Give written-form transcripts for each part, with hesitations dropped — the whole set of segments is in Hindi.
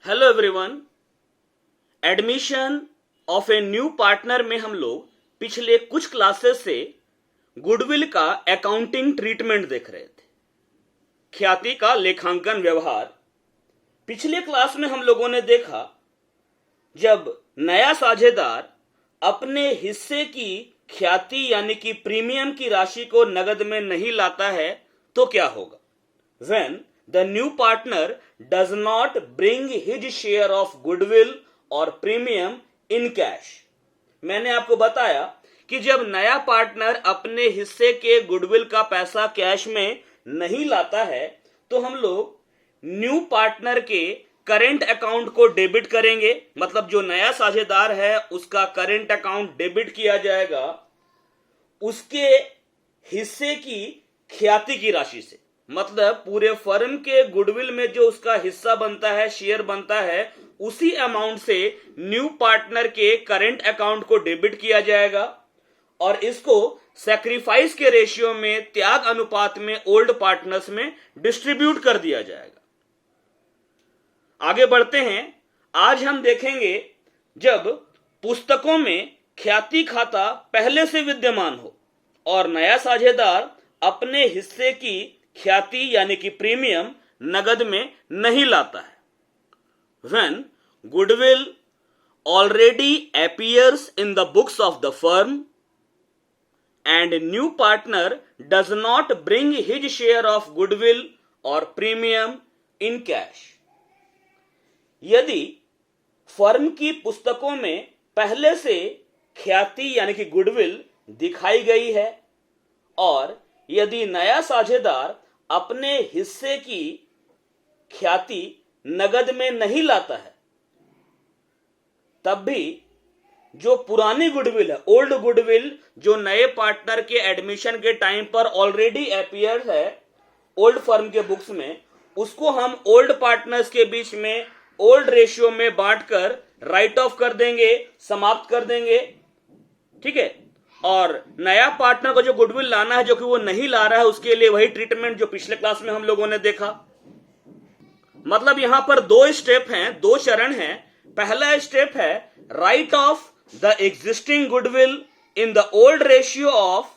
Hello everyone. Admission of a new partner में हम लोग पिछले कुछ क्लासेस से गुडविल का अकाउंटिंग ट्रीटमेंट देख रहे थे, ख्याति का लेखांकन व्यवहार। पिछले क्लास में हम लोगों ने देखा जब नया साझेदार अपने हिस्से की ख्याति यानी कि प्रीमियम की राशि को नगद में नहीं लाता है तो क्या होगा। When the new partner does not bring his share of goodwill or premium in cash। मैंने आपको बताया कि जब नया पार्टनर अपने हिस्से के गुडविल का पैसा कैश में नहीं लाता है तो हम लोग न्यू पार्टनर के करेंट अकाउंट को डेबिट करेंगे। मतलब जो नया साझेदार है उसका करेंट अकाउंट डेबिट किया जाएगा उसके हिस्से की ख्याति की राशि से। मतलब पूरे फर्म के गुडविल में जो उसका हिस्सा बनता है, शेयर बनता है, उसी अमाउंट से न्यू पार्टनर के करेंट अकाउंट को डेबिट किया जाएगा और इसको सैक्रिफाइस के रेशियो में, त्याग अनुपात में ओल्ड पार्टनर्स में डिस्ट्रीब्यूट कर दिया जाएगा। आगे बढ़ते हैं। आज हम देखेंगे जब पुस्तकों में ख्याति खाता पहले से विद्यमान हो और नया साझेदार अपने हिस्से की ख्याति यानी कि प्रीमियम नगद में नहीं लाता है। When goodwill already appears in the books of the firm and new partner does not bring his share of goodwill or premium in cash। यदि फर्म की पुस्तकों में पहले से ख्याति यानी कि गुडविल दिखाई गई है और यदि नया साझेदार अपने हिस्से की ख्याति नगद में नहीं लाता है तब भी जो पुरानी गुडविल है, ओल्ड गुडविल, जो नए पार्टनर के एडमिशन के टाइम पर ऑलरेडी अपीयर है ओल्ड फर्म के बुक्स में, उसको हम ओल्ड पार्टनर्स के बीच में ओल्ड रेशियो में बांटकर राइट ऑफ कर देंगे, समाप्त कर देंगे। ठीक है। और नया पार्टनर को जो गुडविल लाना है जो कि वो नहीं ला रहा है उसके लिए वही ट्रीटमेंट जो पिछले क्लास में हम लोगों ने देखा। मतलब यहां पर दो स्टेप हैं, दो चरण हैं। पहला स्टेप है right of the existing goodwill in the old ratio of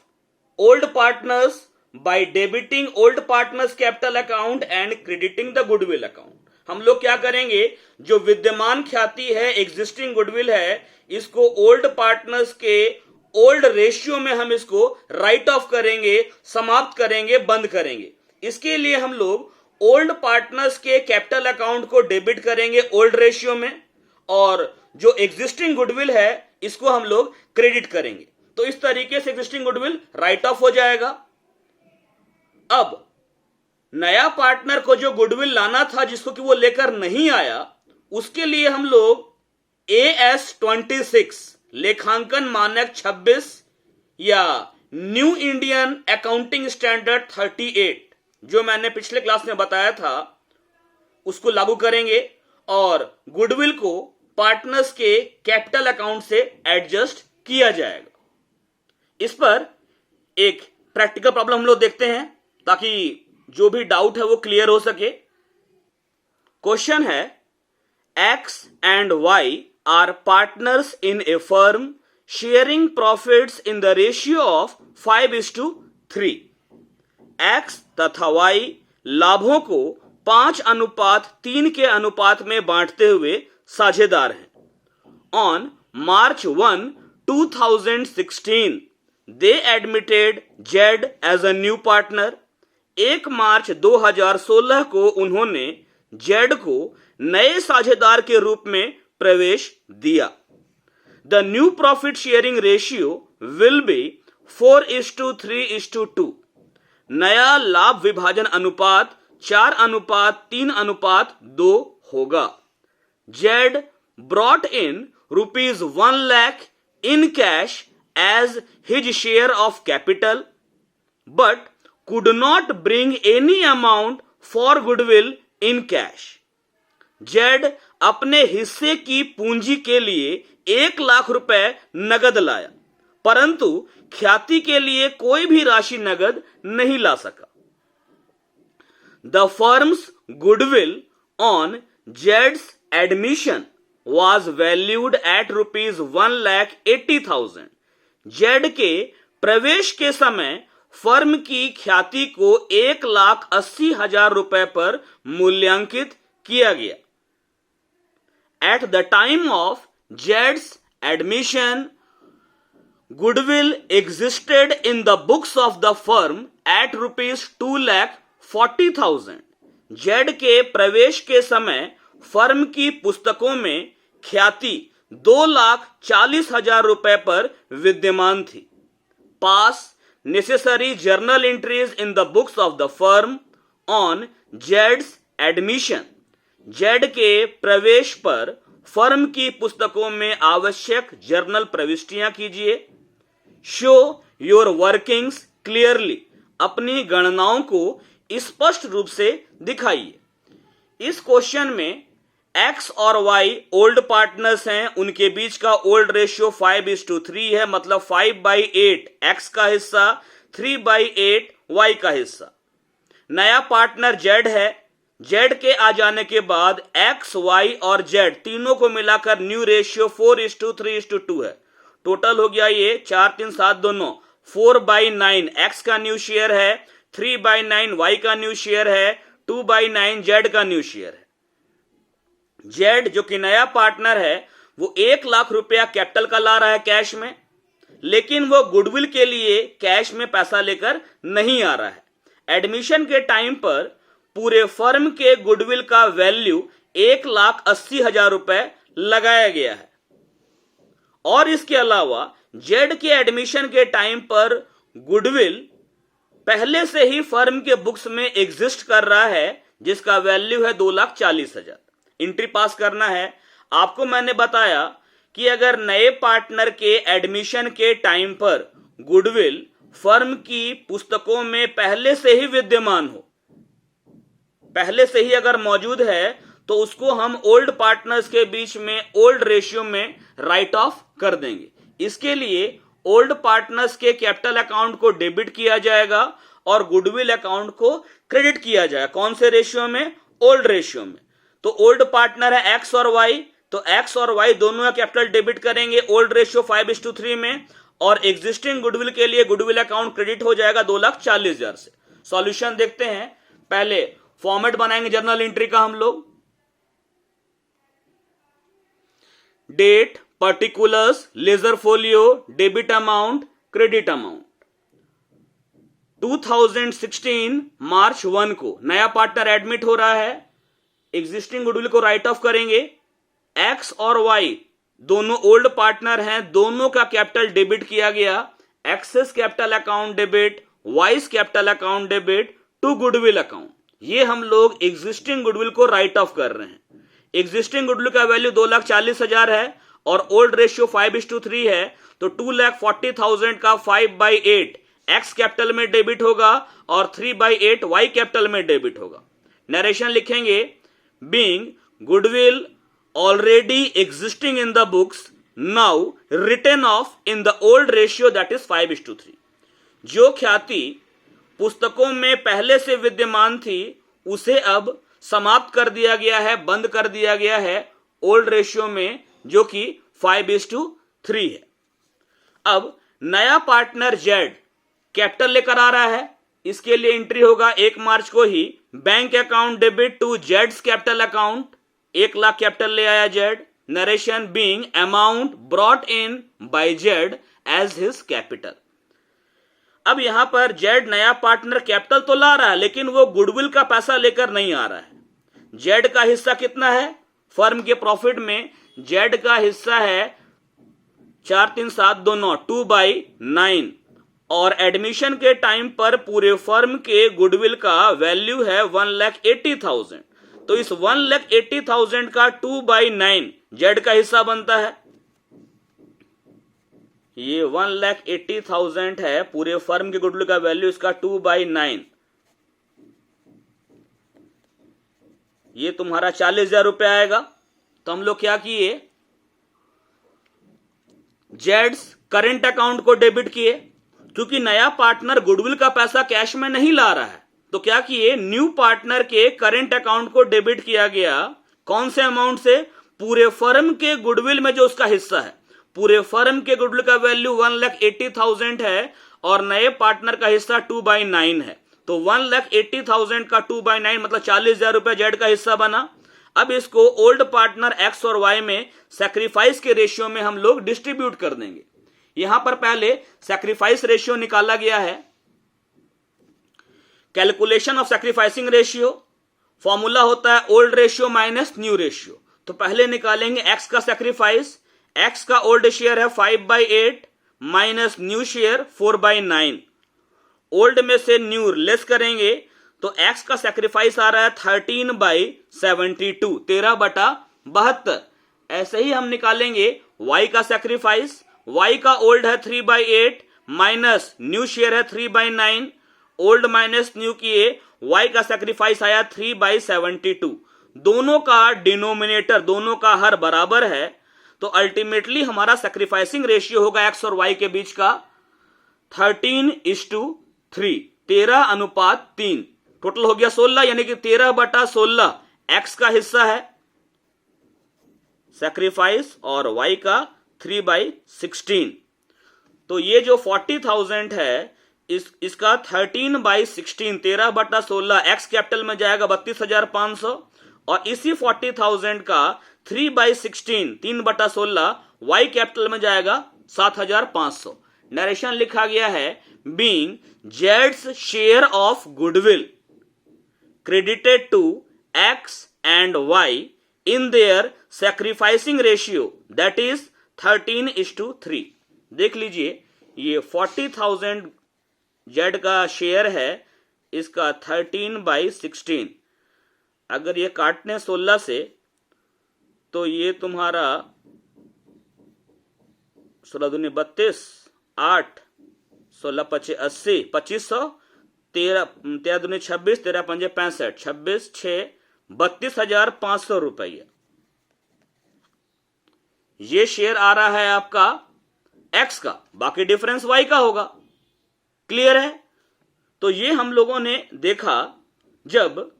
old partners by debiting old partners capital account and crediting the goodwill account. हम लोग क्या करेंगे, जो विद्यमान ख्याति है, एग्जिस्टिंग गुडविल है, इसको ओल्ड पार्टनर्स के ओल्ड रेशियो में हम इसको राइट ऑफ करेंगे, समाप्त करेंगे, बंद करेंगे। इसके लिए हम लोग ओल्ड पार्टनर्स के कैपिटल अकाउंट को डेबिट करेंगे ओल्ड रेशियो में और जो एग्जिस्टिंग गुडविल है इसको हम लोग क्रेडिट करेंगे। तो इस तरीके से एग्जिस्टिंग गुडविल राइट ऑफ हो जाएगा। अब नया पार्टनर को जो गुडविल लाना था जिसको कि वो लेकर नहीं आया, उसके लिए हम लोग AS-26 लेखांकन मानक 26 या न्यू इंडियन अकाउंटिंग स्टैंडर्ड 38 जो मैंने पिछले क्लास में बताया था उसको लागू करेंगे और गुडविल को पार्टनर्स के कैपिटल अकाउंट से एडजस्ट किया जाएगा। इस पर एक प्रैक्टिकल प्रॉब्लम हम लोग देखते हैं ताकि जो भी डाउट है वो क्लियर हो सके। क्वेश्चन है X and Y are partners in a firm sharing profits in the ratio of 5:3। X तथा Y लाभों को 5:3 के अनुपात में बांटते हुए साझेदार हैं। On March 1, 2016 they admitted Z as a new partner। 1 मार्च 2016 को उन्होंने Z को नए साझेदार के रूप में प्रवेश दिया। The new profit sharing ratio will be 4:3:2। नया लाभ विभाजन अनुपात 4:3:2 होगा। Z brought in ₹1 lakh in cash as his share of capital but could not bring any amount for goodwill in cash। Z अपने हिस्से की पूंजी के लिए 1 लाख रुपए नगद लाया परंतु ख्याति के लिए कोई भी राशि नगद नहीं ला सका। The firm's goodwill on Jed's admission was valued at rupees 1,80,000. Z के प्रवेश के समय फर्म की ख्याति को 1,80,000 रुपए पर मूल्यांकित किया गया. At the time of Jed's admission, goodwill existed in the books of the firm at rupees 2,40,000. Z के प्रवेश के समय फर्म की पुस्तकों में ख्याति 2,40,000 रुपए पर विद्यमान थी. पास necessary journal entries in the books of the firm on Jades admission. Z के प्रवेश पर फर्म की पुस्तकों में आवश्यक जर्नल प्रविष्टियां कीजिए. Show your workings clearly. अपनी गणनाओं को स्पष्ट रूप से दिखाइए. इस क्वेश्चन में एक्स और वाई ओल्ड पार्टनर्स हैं, उनके बीच का ओल्ड रेशियो 5:3 है, मतलब 5/8 एक्स का हिस्सा, 3/8 वाई का हिस्सा. नया पार्टनर जेड है. जेड के आ जाने के बाद एक्स, वाई और जेड तीनों को मिलाकर न्यू रेशियो 4:3:2 है. टोटल हो गया ये 4, 3, 7, 2, 9, 4/9 एक्स का न्यू शेयर है, 3/9 वाई का न्यू शेयर है, 2/9 जेड का न्यू शेयर है. जेड जो कि नया पार्टनर है वो 1,00,000 रुपया कैपिटल का ला रहा है कैश में, लेकिन वो गुडविल के लिए कैश में पैसा लेकर नहीं आ रहा है. एडमिशन के टाइम पर पूरे फर्म के गुडविल का वैल्यू 1,80,000 रुपए लगाया गया है. और इसके अलावा जेड के एडमिशन के टाइम पर गुडविल पहले से ही फर्म के बुक्स में एग्जिस्ट कर रहा है, जिसका वैल्यू है 2,40,000. एंट्री पास करना है. आपको मैंने बताया कि अगर नए पार्टनर के एडमिशन के टाइम पर गुडविल फर्म की पुस्तकों में पहले से ही विद्यमान हो, पहले से ही अगर मौजूद है, तो उसको हम ओल्ड पार्टनर्स के बीच में ओल्ड रेशियो में राइट ऑफ कर देंगे. इसके लिए ओल्ड पार्टनर्स के कैपिटल अकाउंट को डेबिट किया जाएगा और गुडविल अकाउंट को क्रेडिट किया जाएगा. कौन से रेशियो में? ओल्ड रेशियो में. तो ओल्ड पार्टनर है एक्स और वाई, तो एक्स और वाई दोनों का कैपिटल डेबिट करेंगे ओल्ड रेशियो 5:3 में, और एग्जिस्टिंग गुडविल के लिए गुडविल अकाउंट क्रेडिट हो जाएगा 2,40,000 से. सॉल्यूशन देखते हैं. पहले फॉर्मेट बनाएंगे जर्नल एंट्री का हम लोग. Date, particulars, ledger folio, debit amount, credit amount. 2016 मार्च 1 को नया पार्टनर एडमिट हो रहा है. एग्जिस्टिंग गुडविल को राइट ऑफ करेंगे. एक्स और वाई दोनों ओल्ड पार्टनर हैं, दोनों का कैपिटल डेबिट किया गया. X's capital account debit, Y's capital account debit to goodwill account. ये हम लोग एग्जिस्टिंग गुडविल को राइट ऑफ कर रहे हैं. एग्जिस्टिंग गुडविल का वैल्यू 2,40,000 है और ओल्ड रेशियो 5:3 है, तो 2,40,000 का 5/8 एक्स कैपिटल में डेबिट होगा और 3/8 वाई कैपिटल में डेबिट होगा. नरेशन लिखेंगे. Being goodwill already existing in the books, now written off in the old ratio that is 5:3. जो ख्याति पुस्तकों में पहले से विद्यमान थी उसे अब समाप्त कर दिया गया है, बंद कर दिया गया है ओल्ड रेशियो में, जो कि 5:3 है. अब नया पार्टनर जेड कैपिटल लेकर आ रहा है. इसके लिए एंट्री होगा 1 मार्च को ही. बैंक अकाउंट डेबिट टू जेड्स कैपिटल अकाउंट, 1,00,000 कैपिटल ले आया Z. Narration being amount brought in by Z as his capital. अब यहां पर जेड नया पार्टनर कैपिटल तो ला रहा है, लेकिन वो गुडविल का पैसा लेकर नहीं आ रहा है. जेड का हिस्सा कितना है फर्म के प्रॉफिट में? जेड का हिस्सा है 4, 3, 7, 2, 9, 2/9. और एडमिशन के टाइम पर पूरे फर्म के गुडविल का वैल्यू है 1,80,000. तो इस 1,80,000 का 2/9 जेड का हिस्सा बनता है. ये 1,80,000 है पूरे फर्म के गुडविल का वैल्यू, इसका 2/9. ये तुम्हारा 40,000 रुपये आएगा. तो हम लोग क्या किए, जेड्स करंट अकाउंट को डेबिट किए, क्योंकि नया पार्टनर गुडविल का पैसा कैश में नहीं ला रहा है. तो क्या किए, न्यू पार्टनर के करंट अकाउंट को डेबिट किया गया कौन से अमाउंट से? पूरे फर्म के गुडविल में जो उसका हिस्सा है, पूरे फर्म के गुडविल का वैल्यू 1,80,000 है और नए पार्टनर का हिस्सा 2/9 है, तो 1,80,000 का 2/9 मतलब 40,000 रुपए जेड का हिस्सा बना। अब इसको ओल्ड पार्टनर एक्स और वाई में सैक्रिफाइस के रेशियो में हम लोग डिस्ट्रीब्यूट कर देंगे। यहां पर पहले सैक्रिफाइस रेशियो निकाला गया है। Calculation of sacrificing ratio formula होता है old ratio minus new ratio. तो पहले निकालेंगे एक्स का सैक्रिफाइस। एक्स का ओल्ड शेयर है 5/8 माइनस न्यू शेयर 4/9। ओल्ड में से न्यू लेस करेंगे तो एक्स का सैक्रिफाइस आ रहा है 13/72, 13/72। ऐसे ही हम निकालेंगे वाई का सैक्रिफाइस। वाई का ओल्ड है 3/8 माइनस न्यू शेयर है 3/9। ओल्ड माइनस न्यू किए, वाई का सैक्रिफाइस आया 3/72। दोनों का डिनोमिनेटर, दोनों का हर बराबर है, तो अल्टीमेटली हमारा सैक्रिफाइसिंग रेशियो होगा एक्स और वाई के बीच का 13:3, 13:3। टोटल हो गया 16, यानी कि 13/16 एक्स का हिस्सा है सैक्रिफाइस और वाई का 3/16। तो ये जो 40,000 है इसका 13/16, 13/16 एक्स कैपिटल में जाएगा 32,500 और इसी 40,000 का 3/16, 3/16 वाई कैपिटल में जाएगा 7,500। नरेशन लिखा गया है being Jades share of goodwill credited to X and Y in their sacrificing ratio that is 13:3। देख लीजिए ये 40,000 जेड का शेयर है, इसका 13/16। अगर ये काटने 16 से तो ये तुम्हारा 16 दूनी 32, 8, 16 पचे 80, 2500, 13 दूनी 26, 13 पंजे 65, 26 6 32,500 रुपया। ये शेयर आ रहा है आपका एक्स का, बाकी डिफरेंस वाई का होगा। क्लियर है? तो ये हम लोगों ने देखा जब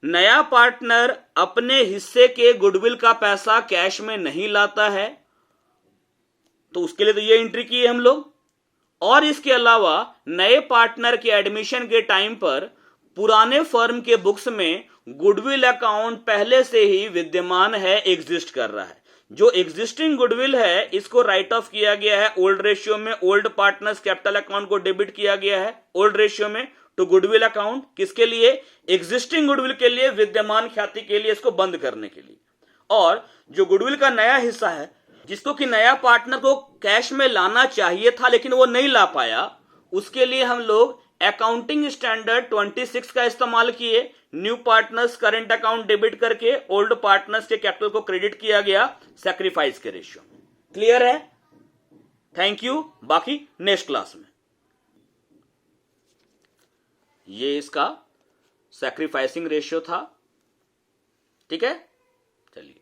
नया पार्टनर अपने हिस्से के गुडविल का पैसा कैश में नहीं लाता है, तो उसके लिए तो ये एंट्री की है हम लोग। और इसके अलावा नए पार्टनर के एडमिशन के टाइम पर पुराने फर्म के बुक्स में गुडविल अकाउंट पहले से ही विद्यमान है, एग्जिस्ट कर रहा है। जो एग्जिस्टिंग गुडविल है इसको राइट ऑफ किया गया है ओल्ड रेशियो में, ओल्ड पार्टनर्स कैपिटल अकाउंट को डेबिट किया गया है ओल्ड रेशियो में टू गुडविल अकाउंट। किसके लिए? एग्जिस्टिंग गुडविल के लिए, विद्यमान ख्याति के लिए, इसको बंद करने के लिए। और जो गुडविल का नया हिस्सा है जिसको कि नया पार्टनर को कैश में लाना चाहिए था लेकिन वो नहीं ला पाया, उसके लिए हम लोग अकाउंटिंग स्टैंडर्ड 26 का इस्तेमाल किए। New partners current account debit करके ओल्ड पार्टनर्स के कैपिटल को क्रेडिट किया गया सैक्रिफाइस के रेशियो में। क्लियर है? Thank you. बाकी नेक्स्ट क्लास में। ये इसका सैक्रिफाइसिंग रेशियो था। ठीक है, चलिए।